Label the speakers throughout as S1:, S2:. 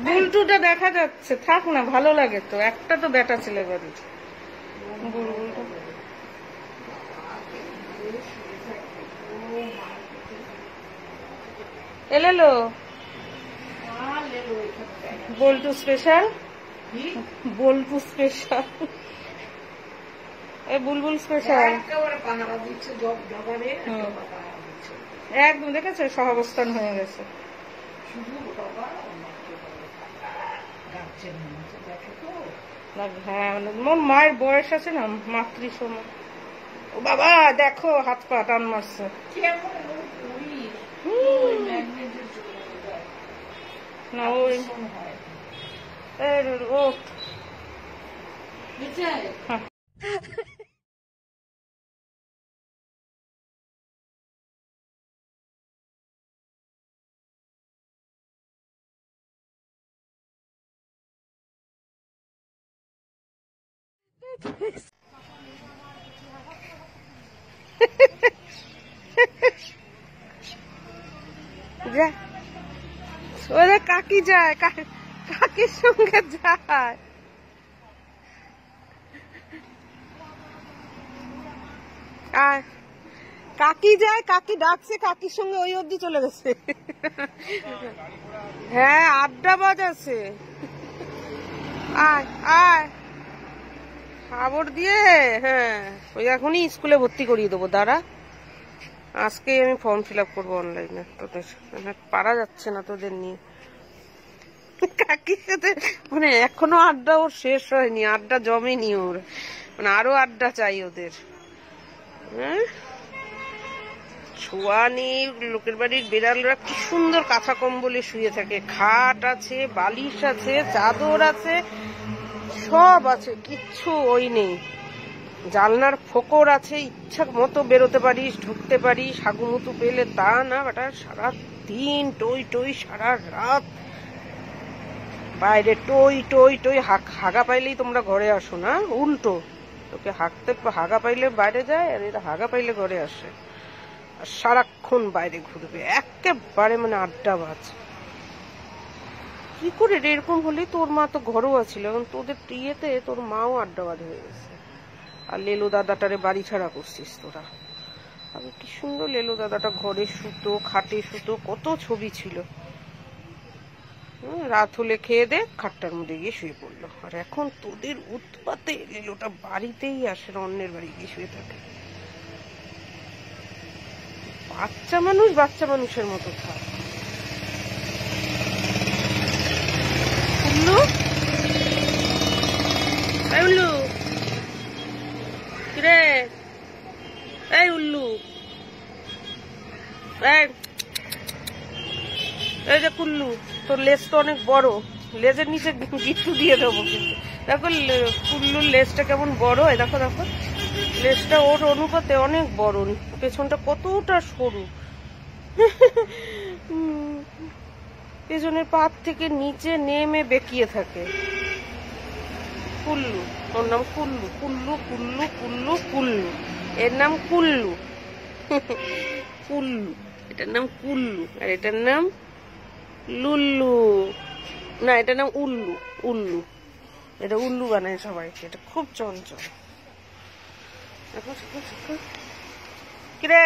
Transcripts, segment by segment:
S1: বুলটুটা দেখা যাচ্ছে, থাক না, ভালো লাগে তো। একটা তো বেটা ছেলে বাড়ির বুলবুলটা। এলো বল্টু স্পেশাল, বল্টু স্পেশাল, এই বুলবুল স্পেশাল একদম দেখেছো, সহাবস্থান হয়ে গেছে। হ্যাঁ, মোর মায়ের বয়স আছে না, মাতৃসম। ও বাবা দেখো, হাত পা টান মারছে। না ওই ও ওরে কাকি যায়, কাকির সঙ্গে যায়। কাকি যায়, কাকি ডাকছে, কাকির সঙ্গে ওই অবধি চলে গেছে। হ্যাঁ, আড্ডা বাজাচ্ছে। আয় আয় খবর দিয়ে। হ্যাঁ, ওই এখনই স্কুলে ভর্তি করিয়ে দেবো, দাঁড়া। আজকে আমি ফর্ম ফিল আপ করবো অনলাইনে। তোদের পারা যাচ্ছে না তোদের নিয়ে। কাকির সাথে মানে এখনো আড্ডা ওর শেষ হয়নি, আড্ডা জমেনি ওর, মানে আরো আড্ডা চাই ওদের। হ্যাঁ, ছোঁয়া নেই। লোকের বাড়ির বিড়ালরা কি সুন্দর কাঁথা কম্বলে শুয়ে থাকে, খাট আছে, বালিশ আছে, চাদর আছে, সব আছে, কিচ্ছু ওই নেই। জানলার ফোকর আছে, ইচ্ছা মতো বেরোতে পারিস, ঢুকতে পারিস, হাগুমুতু পেলে। তা না বেটা, সারা দিন টই টই, সারা রাত বাইরে টই টই টই। হাগা পাইলেই তোমরা ঘরে আসো না, উল্টো। তোকে হাগা পাইলে বাইরে যায়, আর এরা হাগা পাইলে ঘরে আসে, আর সারাক্ষণ বাইরে ঘুরবে, একেবারে মানে আড্ডাবাজ। কি করে রে এরকম হলে? তোর মা তো ঘরোয়া ছিল, এখন তোদের ইয়েতে তোর মাও আড্ডাবাজ হয়ে গেছে। আর লেলু দাদাটারে বাড়ি ছাড়া করছিস তোরা। আগে কি সুন্দর লেলু দাদাটা ঘরে শুতো, খাটে শুতো, কত ছবি ছিল। রাত হলে খেয়ে দে, খাটটার মধ্যে গিয়ে শুয়ে পড়লো। আর এখন তোদের উৎপাতে লেলুটা বাড়িতেই আসে, অন্যের বাড়ি গিয়ে শুয়ে থাকে। বাচ্চা মানুষ বাচ্চা মানুষের মতো থাক। উল্লু, এই উল্লু, কিরে এই উল্লু, এই যে কুল্লু, তোর লেজ তো অনেক বড়, লেজের নিচে গিট্টু দিয়ে দেবো কিন্তু। দেখো কুল্লুর লেজটা কেমন বড়, দেখো দেখো, লেজটা ওর অনুপাতে অনেক বড়, পেছনটা কতটা সরু। পেছনের পাত থেকে নিচে নেমে বেঁকিয়ে থাকে। কুল্লু, ওর নাম কুল্লু, কুল্লু কুল্লু কুল্লু কুল্লু, এর নাম কুল্লু। কুল্লু, এটার নাম কুল্লু, আর এটার নাম লুল্লু। না, এটার নাম উল্লু। উল্লু, এটা উল্লু বানায় সবাইকে, এটা খুব চঞ্চল। কিরে,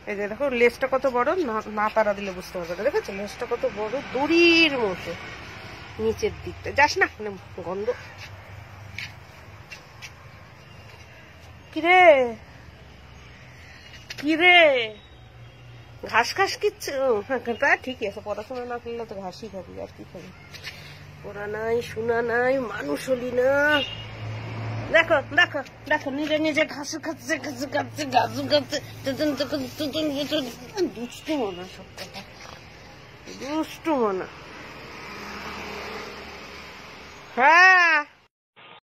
S1: এই যে দেখো লেজটা কত বড়, না তারা দিলে বুঝতে পারবে না। দেখেছো লেজটা কত বড়, দড়ির মতো নিচের দিকটা। যাস না, গন্ধ। কিরে কিরে, ঘাস ঘাস কিচ্ছু? তা ঠিকই আছে, পড়াশোনা না করলে তো ঘাসই খাবি, আর কি খাবি। পড়া নাই, শোনা নাই, মানুষ হলি না। দেখো দেখো দেখো, নিজে নিজে ঘাস খাচ্ছে, ঘাস খাচ্ছে, ঘাস খাচ্ছে। দুষ্টু মনা, সব কথা দুষ্টু মনা। হ্যাঁ